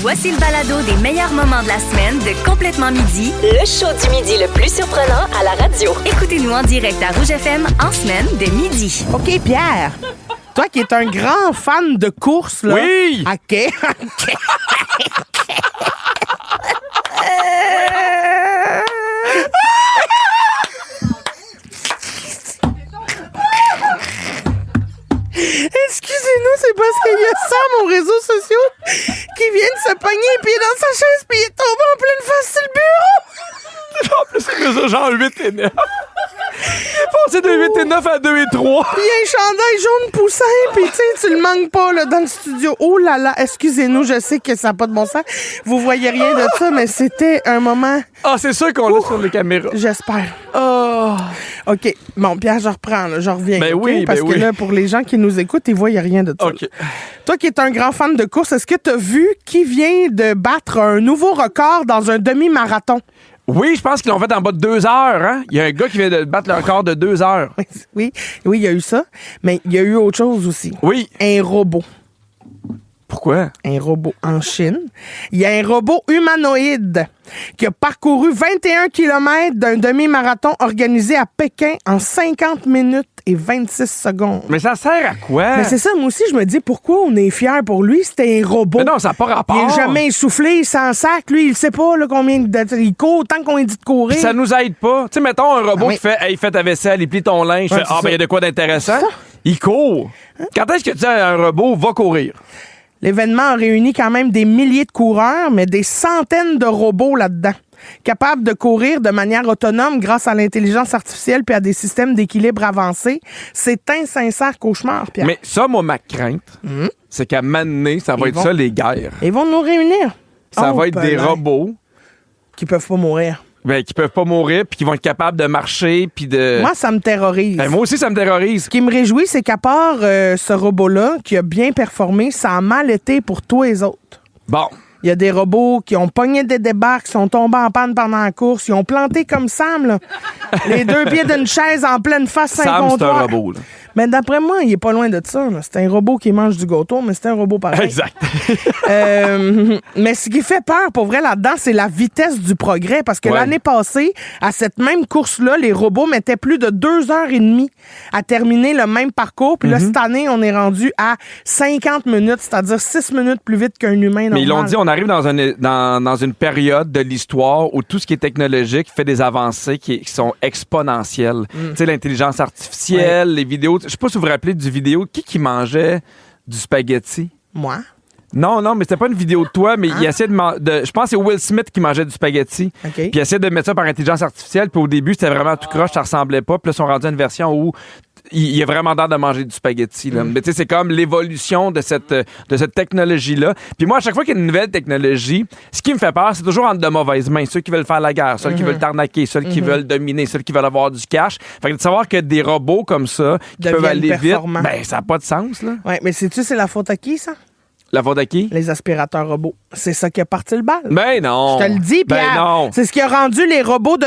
Voici le balado des meilleurs moments de la semaine de Complètement Midi. Le show du midi le plus surprenant à la radio. Écoutez-nous en direct à Rouge FM en semaine dès midi. OK, Pierre. Toi qui es un grand fan de course, là. Oui! OK. Excusez-nous, c'est parce qu'il y a ça, mon réseau social, qui vient de se pogner les pieds dans sa chaise puis il est tombé en pleine face sur le bureau. En plus, c'est ça, genre 8 et 9. Il est passé de 8 et 9 à 2 et 3. Il y a un chandail jaune poussin, puis tu le manques pas là, dans le studio. Oh là là, excusez-nous, je sais que ça n'a pas de bon sens. Vous voyez rien de ça, mais c'était un moment... Ah, c'est sûr qu'on l'a sur les caméras. J'espère. Oh. OK. Bon, Pierre, je reprends, là, je reviens. Ben OK? oui, Parce ben que oui. là, pour les gens qui nous écoutent, ils voient rien de ça. OK. Toi qui es un grand fan de course, est-ce que tu as vu qui vient de battre un nouveau record dans un demi-marathon? Oui, je pense qu'ils l'ont fait en bas de 2 heures. Hein? Il y a un gars qui vient de battre le record de 2 heures. Oui, il y a eu ça. Mais il y a eu autre chose aussi. Oui. Un robot. Pourquoi? Un robot en Chine. Il y a un robot humanoïde qui a parcouru 21 km d'un demi-marathon organisé à Pékin en 50 minutes et 26 secondes. Mais ça sert à quoi? Mais c'est ça, moi aussi, je me dis pourquoi on est fiers pour lui. C'était un robot. Mais non, ça n'a pas rapport. Il est jamais essoufflé, il s'en sac. Lui, il sait pas là, combien il court, tant qu'on lui dit de courir. Puis ça nous aide pas. Tu sais, mettons un robot oui. qui fait « Hey, fais ta vaisselle, il plie ton linge. Ouais, Fait, c'est ben, il y a de quoi d'intéressant. C'est ça. Il court. Quand est-ce que tu dis à un robot va courir? L'événement a réuni quand même des milliers de coureurs, mais des centaines de robots là-dedans, capables de courir de manière autonome grâce à l'intelligence artificielle puis à des systèmes d'équilibre avancés. C'est un sincère cauchemar, Pierre. Mais ça, moi, ma crainte, c'est qu'à un moment donné, ça va Ils être vont- ça, les guerres. Ils vont nous réunir. Ça Oh, va être des ben, robots qui peuvent pas mourir. qui peuvent pas mourir puis qui vont être capables de marcher puis de... Moi, ça me terrorise. Ben, moi aussi, ça me terrorise. Ce qui me réjouit, c'est qu'à part ce robot-là, qui a bien performé, ça a mal été pour tous les autres. Bon. Il y a des robots qui ont pogné des débarques, qui sont tombés en panne pendant la course. Ils ont planté comme Sam, là. Les deux pieds d'une chaise en pleine face, sans Sam, c'est un comptoir. robot, là. Mais d'après moi, il est pas loin de ça, là. C'est un robot qui mange du gâteau, mais c'est un robot pareil. Exact. Mais ce qui fait peur, pour vrai, là-dedans, c'est la vitesse du progrès. Parce que Ouais. l'année passée, à cette même course-là, les robots mettaient plus de 2h30 à terminer le même parcours. Puis là, cette année, on est rendu à 50 minutes, c'est-à-dire 6 minutes plus vite qu'un humain normal. Mais ils l'ont dit, on arrive dans une période de l'histoire où tout ce qui est technologique fait des avancées qui sont exponentielles. Tu sais, l'intelligence artificielle, les vidéos. Je sais pas si vous vous rappelez du vidéo. Qui mangeait du spaghetti? Moi? Non, mais c'était pas une vidéo de toi, mais il essayait de je pense que c'est Will Smith qui mangeait du spaghetti. OK. Puis il essayait de mettre ça par intelligence artificielle. Puis au début, c'était vraiment tout croche, ça ressemblait pas. Puis là, ils sont rendus à une version où il a vraiment l'air de manger du spaghetti. Là. Mais tu sais, c'est comme l'évolution de cette technologie-là. Puis moi, à chaque fois qu'il y a une nouvelle technologie, ce qui me fait peur, c'est toujours entre de mauvaises mains. Ceux qui veulent faire la guerre, ceux qui veulent t'arnaquer, ceux qui veulent dominer, ceux qui veulent avoir du cash. Fait que de savoir que des robots comme ça, qui Deviennent peuvent aller vite, performants. ben ça n'a pas de sens, là. Oui, mais sais-tu, c'est la faute à qui, ça? La faute à qui? Les aspirateurs robots. C'est ça qui a parti le bal. Ben non! Je te le dis, Pierre. Ben non! C'est ce qui a rendu les robots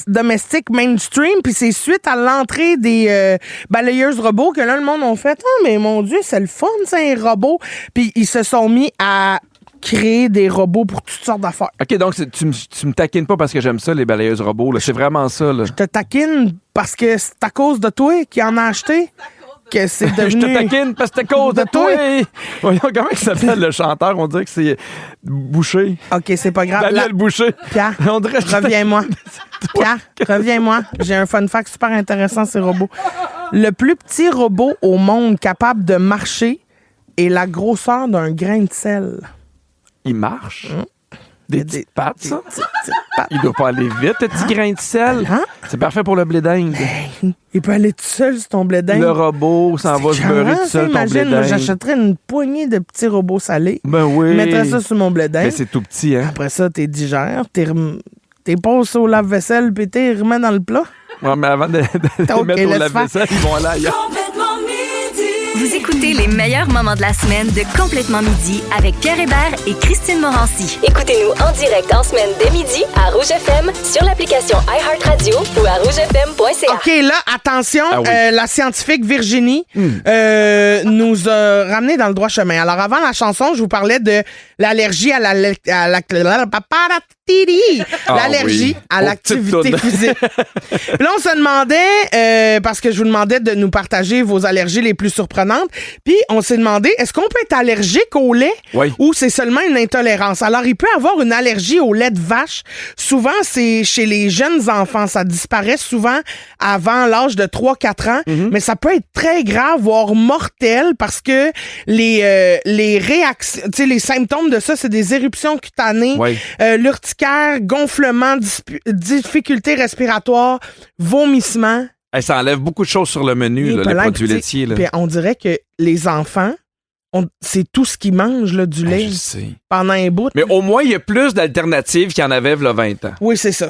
domestiques mainstream, puis c'est suite à l'entrée des balayeuses robots que là, le monde a fait « Ah, mais mon Dieu, c'est le fun, c'est un robot! » Puis ils se sont mis à créer des robots pour toutes sortes d'affaires. OK, donc tu me taquines pas parce que j'aime ça, les balayeuses robots. Là. C'est vraiment ça. Là. Je te taquine parce que c'est à cause de toi qui en a acheté que c'est devenu... Je te taquine parce que c'est à cause de toi. Voyons, comment il s'appelle le chanteur? On dirait que c'est Boucher. OK, c'est pas grave. Daniel Boucher. Pierre, On dirait que je te reviens-moi. Pierre, reviens-moi. J'ai un fun fact super intéressant, ces robots. Le plus petit robot au monde capable de marcher est la grosseur d'un grain de sel. Il marche. Il y Des a petites pattes, ça. petites pattes. Il doit pas aller vite, le petit grain de sel. Hein? C'est parfait pour le blé d'Inde. Il peut aller tout seul sur ton blé d'Inde. Le robot s'en va se beurrer tout seul, ton blé Imagine, moi, d'Inde. j'achèterais une poignée de petits robots salés. Ben oui. Je mettrais ça sur mon blé d'Inde. Mais c'est tout petit, hein? Après ça, t'es digères, t'es passes au lave-vaisselle, puis t'es remets dans le plat. Ouais, mais avant de OK, les mettre au laisse lave-vaisselle, ils vont aller ailleurs. Complètement midi. Vous écoutez les meilleurs moments de la semaine de Complètement Midi avec Pierre Hébert et Christine Morancy. Écoutez-nous en direct en semaine dès midi à Rouge FM, sur l'application iHeartRadio ou à rougefm.ca. OK, là, attention, Ah oui. la scientifique Virginie nous a ramené dans le droit chemin. Alors, avant la chanson, je vous parlais de l'allergie à l'allergie oui. à Aux l'activité petites tounes. physique. Puis là, on se demandait, parce que je vous demandais de nous partager vos allergies les plus surprenantes, puis on s'est demandé, est-ce qu'on peut être allergique au lait Oui. ou c'est seulement une intolérance? Alors, il peut avoir une allergie au lait de vache. Souvent, c'est chez les jeunes enfants. Ça disparaît souvent avant l'âge de 3-4 ans, mais ça peut être très grave, voire mortel, parce que les réactions, tu sais, les symptômes de ça, c'est des éruptions cutanées, Oui. l'urticaire, gonflement, difficultés respiratoires, vomissements. Hey, ça enlève beaucoup de choses sur le menu, Et là, les pelant, produits puis, laitiers. Là. puis on dirait que les enfants, c'est tout ce qu'ils mangent, là, du lait, Je sais. pendant un bout. Mais au moins, il y a plus d'alternatives qu'il y en avait il y a 20 ans. Oui, c'est ça.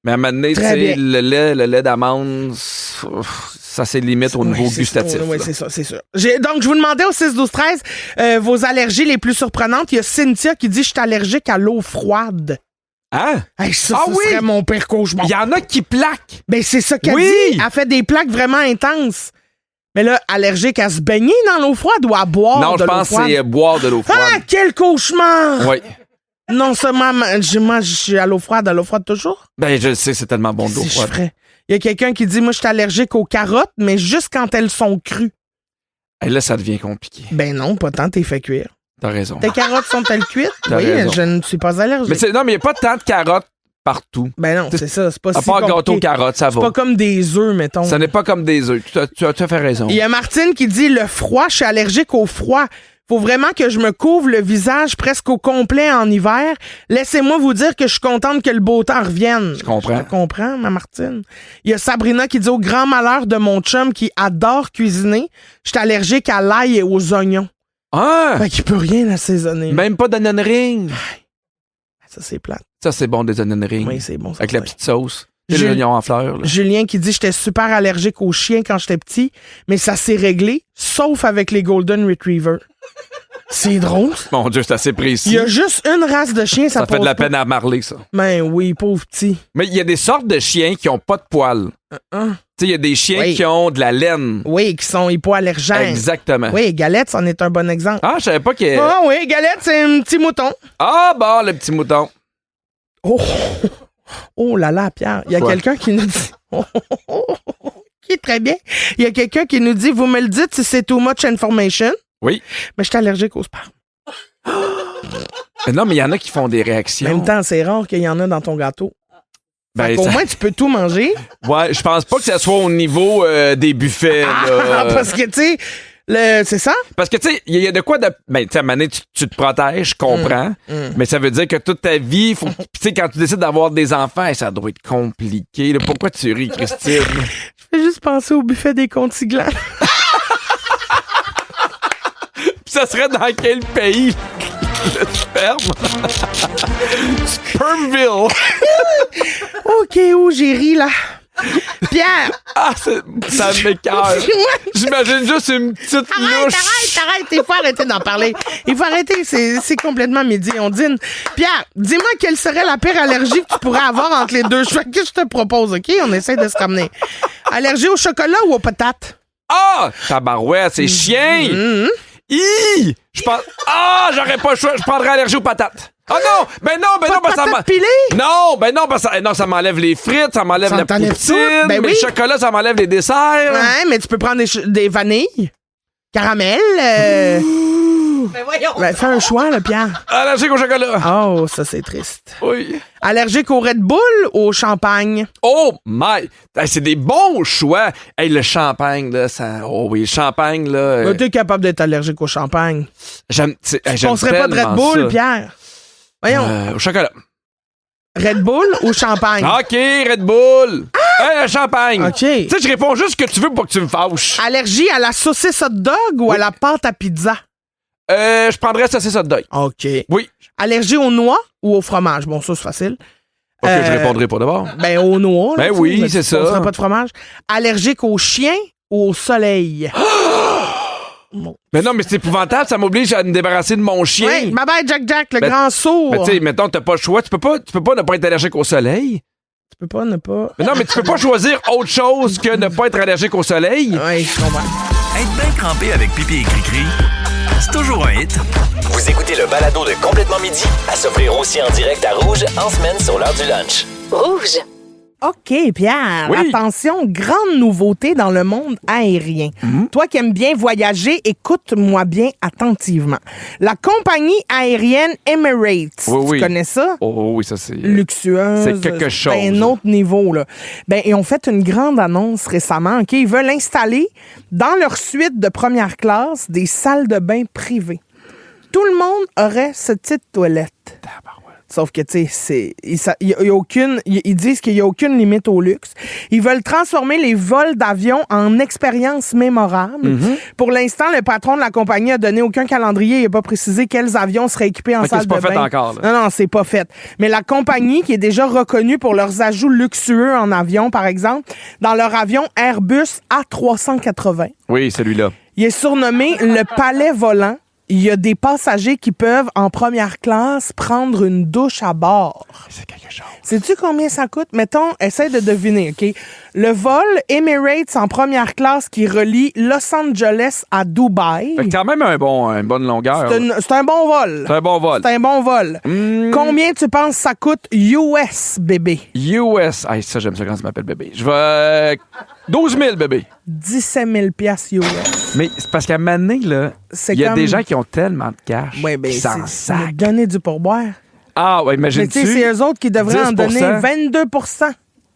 Mais à un moment donné, tu Très sais, bien. le lait d'amande, ça c'est limite au niveau Oui, c'est gustatif. ça, oui, là. c'est ça, c'est sûr. Donc, je vous demandais au 6-12-13 vos allergies les plus surprenantes. Il y a Cynthia qui dit « Je suis allergique à l'eau froide Hein? ». Hey, ça, Ah ça oui! serait mon pire cauchemar. Il y en a qui plaquent. Ben, c'est ça qu'elle Oui! dit. Elle fait des plaques vraiment intenses. Mais là, allergique à se baigner dans l'eau froide ou à boire Non, de je l'eau pense que froide? c'est boire de l'eau froide. Ah, quel cauchemar! Oui. Non seulement, moi, je suis à l'eau froide toujours. Ben, je sais, c'est tellement bon de l'eau Si je froide. ferais. Il y a quelqu'un qui dit « Moi, je suis allergique aux carottes, mais juste quand elles sont crues. Et là, ça devient compliqué. » Ben non, pas tant, t'es fait cuire. T'as raison. Tes carottes sont-elles cuites? T'as Oui, raison. je ne suis pas allergique. Mais non, mais il n'y a pas tant de carottes partout. Ben non, c'est ça, c'est pas À si part gâteau compliqué. carottes, ça C'est va. pas comme des œufs, mettons. Ça n'est pas comme des œufs. Tu as fait raison. Il y a Martine qui dit « Le froid, je suis allergique au froid. Faut vraiment que je me couvre le visage presque au complet en hiver. Laissez-moi vous dire que je suis contente que le beau temps revienne. » Je comprends. Je te comprends, ma Martine. Il y a Sabrina qui dit « Au grand malheur de mon chum qui adore cuisiner, je suis allergique à l'ail et aux oignons. » Ah! Fait qu'il peut rien assaisonner. Même pas d'onion ring. Ça, c'est plate. Ça, c'est bon, des onion ring. Oui, c'est bon. ça, Avec la c'est- petite sauce. Et Jules- l'oignon en fleurs. Là. Julien qui dit « J'étais super allergique aux chiens quand j'étais petit, mais ça s'est réglé, sauf avec les Golden Retriever. » C'est drôle. ça. Mon Dieu, c'est assez Il précis. y a juste une race de chiens, ça Ça fait de pose la pas- peine à marler, ça. Ben oui, pauvre petit. Mais il y a des sortes de chiens qui ont pas de poils. Hein? Tu sais, il y a des chiens Oui. qui ont de la laine. Oui, qui sont hypoallergènes. Exactement. Oui, Galette, c'en est un bon exemple. Ah, je savais pas que. Ah oui, Galette, c'est un petit mouton. Ah, bon, le petit mouton. Oh, oh là là, Pierre. Il y a Quoi? quelqu'un qui nous dit... qui est très bien. Il y a quelqu'un qui nous dit, vous me le dites si c'est too much information, Oui. mais je suis allergique au sperme. Mais non, mais il y en a qui font des réactions. En même temps, c'est rare qu'il y en a dans ton gâteau. Ben, Au ça- moins, tu peux tout manger. Ouais, je pense pas que ça soit au niveau des buffets. là. Parce que, tu sais, c'est ça? Parce que, tu sais, il y a de quoi de. Ben, tu sais, à un moment donné, tu te protèges, je comprends. Mais ça veut dire que toute ta vie, faut. Tu sais, quand tu décides d'avoir des enfants, ça doit être compliqué. là. Pourquoi tu ris, Christine? Je fais juste penser au buffet des contiglas. Ça serait dans quel pays? Le sperme? Spermville! OK, où j'ai ri, là? Pierre! Ah, ça m'écoeure. J'imagine juste une petite louche. Arrête! Il faut arrêter d'en parler. Il faut arrêter, c'est complètement midi, on dîne. Pierre, dis-moi quelle serait la pire allergie que tu pourrais avoir entre les deux choix que je te propose, OK? On essaie de se ramener. Allergie au chocolat ou aux patates? Ah! Tabarouette, c'est chien! Hi! Je pense. Ah! J'aurais pas le choix. Je prendrais allergie aux patates. Oh non! Ben non, Pas de parce que patates pilées? Non, ben non, parce que non, ça m'enlève les frites, ça m'enlève Ça la t'enlève poutine, tout? Ben mais oui. le chocolat, ça m'enlève les desserts. Ouais, mais tu peux prendre des vanilles, caramel. Ben voyons. Ben, fais un choix, là, Pierre. Allergique au chocolat. Oh, ça, c'est triste. Oui. Allergique au Red Bull ou au champagne? Oh my! Hey, c'est des bons choix. Hey, le champagne, là, ça. Oh oui, le champagne, là. Ben, t'es capable d'être allergique au champagne. J'aime. On serait pas de Red Bull, Pierre. Voyons. Au chocolat. Red Bull ou champagne? OK, Red Bull. Hey, le champagne. OK. Tu sais, je réponds juste ce que tu veux pour que tu me fâches. Allergie à la saucisse hot dog ou à la pâte à pizza? Je prendrais saucisse hot dog. OK. Oui. Allergie aux noix ou au fromage? Bon, ça, c'est facile. OK, je répondrai pas d'abord. Ben, aux noix. là, Ben tu sais, oui, mais c'est tu ça. passeras pas de fromage. Allergique aux chiens ou au soleil? Mais non, mais c'est épouvantable, ça m'oblige à me débarrasser de mon chien. Ouais, bye bye Jack, le grand sourd. Mais tu sais, mettons, t'as pas le choix. Tu peux pas ne pas être allergique au soleil. Tu peux pas ne pas... Mais non, mais tu peux pas choisir autre chose que ne pas être allergique au soleil. Oui, je comprends. Être bien crampé avec Pipi et Cri-Cri, c'est toujours un hit. Vous écoutez le balado de Complètement Midi à s'offrir aussi en direct à Rouge en semaine sur l'heure du lunch. Rouge. OK, Pierre, Oui. attention, grande nouveauté dans le monde aérien. Toi qui aimes bien voyager, écoute-moi bien attentivement. La compagnie aérienne Emirates, Oui. tu connais ça? Oh oui, ça c'est... Luxueuse. C'est quelque chose. C'est un autre niveau, là. Ben, ils ont fait une grande annonce récemment, OK? Ils veulent installer dans leur suite de première classe des salles de bain privées. Tout le monde aurait ce petite toilette. Sauf que, tu sais, ils disent qu'il n'y a aucune limite au luxe. Ils veulent transformer les vols d'avion en expérience mémorable. Pour l'instant, le patron de la compagnie a donné aucun calendrier. Il n'a pas précisé quels avions seraient équipés en salle de bain. c'est pas fait encore, là. Non, c'est pas fait. Mais la compagnie, qui est déjà reconnue pour leurs ajouts luxueux en avion, par exemple, dans leur avion Airbus A380, Oui, celui-là. il est surnommé le palais volant. Il y a des passagers qui peuvent, en première classe, prendre une douche à bord. C'est quelque chose. Sais-tu combien ça coûte? Mettons, essaie de deviner, OK? Le vol Emirates en première classe qui relie Los Angeles à Dubaï. Fait que quand même une bonne longueur. C'est un bon vol. C'est un bon vol. C'est un bon vol. Combien tu penses ça coûte US, bébé? US. Ah, ça, j'aime ça quand ça m'appelle bébé. Je vais... 12 000, bébé. 17 000 $ US. Mais c'est parce qu'à un moment donné, là, C'est il y a comme- des gens qui ont tellement de cash Ouais, ben, qui s'en c'est sacent. donner du pourboire. Ah, ouais, Mais tu imagine-tu. sais, c'est eux autres qui devraient en 10%. donner 22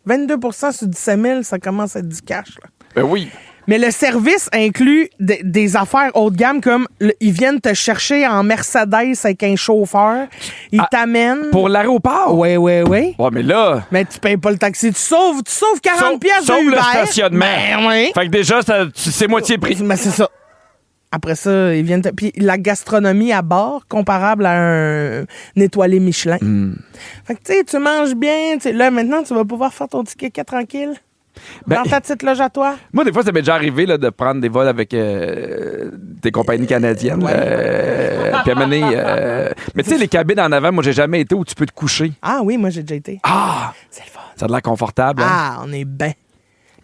22 sur 17 000, ça commence à être du cash, là. Ben oui. Mais le service inclut des affaires haut de gamme comme ils viennent te chercher en Mercedes avec un chauffeur. Ils t'amènent. Pour l'aéroport? Oui. Ouais, mais là... Mais tu payes pas le taxi. Tu sauves 40 piastres de Sauf Uber. le stationnement. Ben oui. Fait que déjà, c'est moitié prix. Mais c'est ça. Après ça, ils viennent. Puis la gastronomie à bord, comparable à un étoilé Michelin. Fait que tu sais, tu manges bien. Là, maintenant, tu vas pouvoir faire ton petit kéké tranquille. Ben, Dans ta petite loge à toi. moi, des fois, ça m'est déjà arrivé là, de prendre des vols avec des compagnies canadiennes. Puis à un moment donné, mais tu sais, les cabines en avant, moi, j'ai jamais été où tu peux te coucher. Ah oui, moi, j'ai déjà été. Ah! C'est le fun. Ça a l'air confortable. Hein? Ah, on est bien.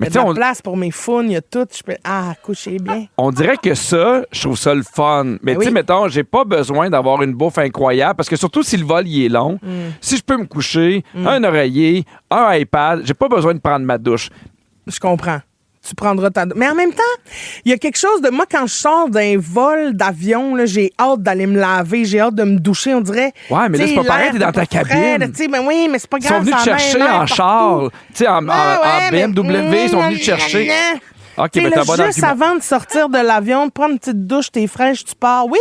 Mais Il y tu a sais, de la place pour mes founes, il y a tout. Je peux... coucher bien. on dirait que ça, je trouve ça le fun. Mais tu sais, oui. mettons, j'ai pas besoin d'avoir une bouffe incroyable parce que surtout si le vol il est long, si je peux me coucher, un oreiller, un iPad, j'ai pas besoin de prendre ma douche. Je comprends. Tu prendras ta... Mais en même temps, il y a quelque chose de... Moi, quand je sors d'un vol d'avion, là, j'ai hâte d'aller me laver, j'ai hâte de me doucher, on dirait... Ouais, mais là, t'sais, c'est pas pareil, l'air t'es dans ta pas frais, cabine. là, t'sais, ben oui, mais c'est pas Ils sont grave. venus te ça chercher amène en l'air char. partout. Tu sais, en BMW, ils sont venus te mais- chercher. OK, T'sais, mais là, t'as un bon juste argument. avant de sortir de l'avion, de prendre une petite douche, t'es fraîche, tu pars. Oui,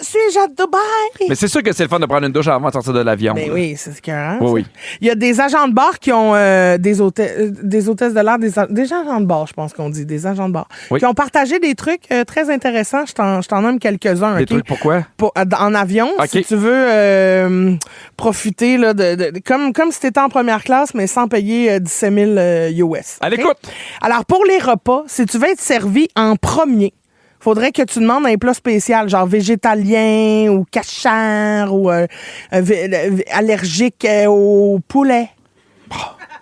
suis-je à Dubaï? Mais c'est sûr que c'est le fun de prendre une douche avant de sortir de l'avion. Ben là. oui, c'est écœurant. Oui, ça. oui. Il y a des agents de bar qui ont des hôtesses de l'air, des agents de bar, je pense qu'on dit, des agents de bar, Oui. qui ont partagé des trucs très intéressants. Je t'en nomme quelques-uns. Des OK? trucs pourquoi? En avion, OK. si tu veux profiter là, comme si tu étais en première classe, mais sans payer 17 000 US. À OK? l'écoute. Alors, pour les repas, si tu veux être servi en premier, faudrait que tu demandes un plat spécial, genre végétalien ou cachère ou allergique au poulet.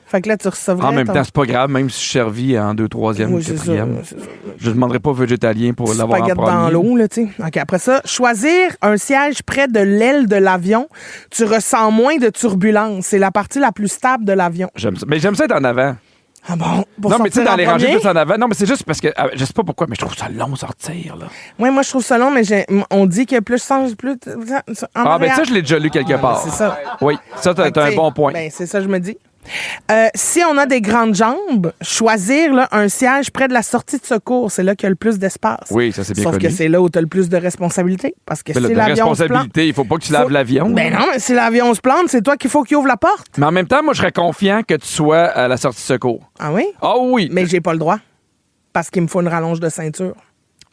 Fait que là, tu recevrais... En même temps, c'est pas grave, même si je suis servi en 2, 3e ou Oui, c'est ça, 4e. c'est ça. Je ne demanderai pas végétalien pour l'avoir en Spaghette premier. dans l'eau, là, tu sais. OK, après ça, choisir un siège près de l'aile de l'avion, tu ressens moins de turbulence. C'est la partie la plus stable de l'avion. J'aime ça. Mais j'aime ça être en avant. Ah bon? Pour Non, mais tu sais, sortir dans en les rangées premier? plus en avant. Non, mais c'est juste parce que, je sais pas pourquoi, mais je trouve ça long sortir, là. Oui, moi, je trouve ça long, mais on dit que plus plus... Ah, ben ça, je l'ai déjà lu quelque part. C'est ça. Oui, ça, Fait que, t'as un t'sais, bon point. Ben, c'est ça, je me dis. Si on a des grandes jambes, choisir là, un siège près de la sortie de secours, c'est là qu'il y a le plus d'espace. Oui, ça, c'est bien Sauf connu. que c'est là où tu as le plus de responsabilités. Parce que Mais là, si de l'avion se plante... responsabilité, il faut pas que tu laves l'avion. Ben non, mais si l'avion se plante, c'est toi qu'il faut qu'il ouvre la porte. Mais en même temps, moi, je serais confiant que tu sois à la sortie de secours. Ah oui? Ah oui. Mais j'ai pas le droit. Parce qu'il me faut une rallonge de ceinture.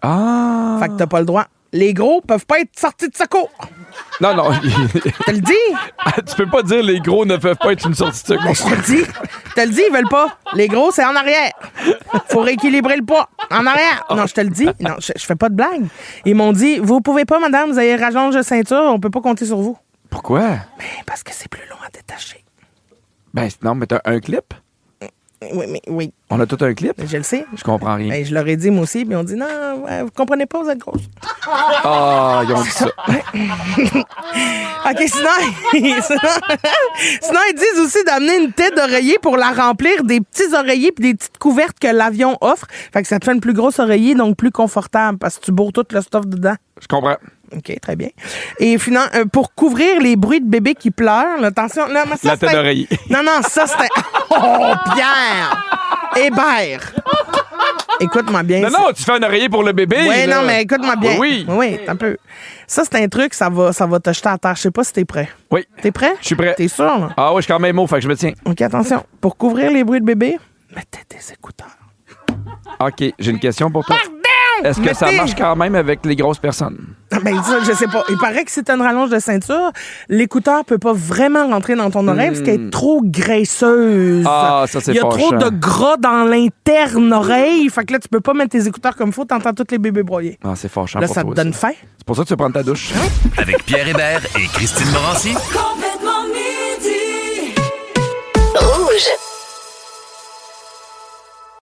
Ah. Fait que t'as pas le droit. les gros peuvent pas être sortis de secours. Non, non. Je te le dis. Tu peux pas dire les gros ne peuvent pas être une sortie de secours. Je te le dis. Je te le dis, ils veulent pas. Les gros, c'est en arrière. Faut rééquilibrer le poids. En arrière. Non, je te le dis. Non, je fais pas de blague. Ils m'ont dit, vous pouvez pas, madame, vous avez rallonge de ceinture, on peut pas compter sur vous. Pourquoi? Mais parce que c'est plus long à détacher. Ben, non, mais t'as un clip? Oui, mais oui. On a tout un clip? Je le sais. Je comprends rien. Ben, je leur ai dit, moi aussi, puis ils ont dit, non, vous comprenez pas, vous êtes grosse. Ah, ils ont dit ça. OK, sinon, ils disent aussi d'amener une tête d'oreiller pour la remplir des petits oreillers puis des petites couvertes que l'avion offre. Fait que ça te fait une plus grosse oreiller, donc plus confortable parce que tu bourres tout le stuff dedans. Je comprends. OK, très bien. Et finalement, pour couvrir les bruits de bébés qui pleurent, là, attention. Là, mais ça, La tête d'oreiller. Non, ça, c'était... Oh, Pierre! Hébert! Écoute-moi bien. Non, tu fais un oreiller pour le bébé. Oui, là. non, mais écoute-moi bien. Oui. Oui, un peu. Ça, c'est un truc, ça va te jeter à terre. Je sais pas si t'es prêt. Oui. T'es prêt? Je suis prêt. T'es sûr, là? Ah oui, je suis quand même mot, fait que je me tiens. OK, attention. Pour couvrir les bruits de bébé, mettez des écouteurs. OK, j'ai une question pour toi. Pardon! Est-ce que ça marche quand même avec les grosses personnes? Ben, ça, je sais pas. Il paraît que si t'as une rallonge de ceinture, l'écouteur peut pas vraiment rentrer dans ton oreille parce qu'elle est trop graisseuse. Ah, ça, c'est Il y a trop fâchant. de gras dans l'interne oreille. Fait que là, tu peux pas mettre tes écouteurs comme faut. T'entends tous les bébés broyer. Ah, c'est fâchant Là, pour ça toi te donne aussi. faim. C'est pour ça que tu vas prendre ta douche. Avec Pierre Hébert et Christine Morancy. Rouge.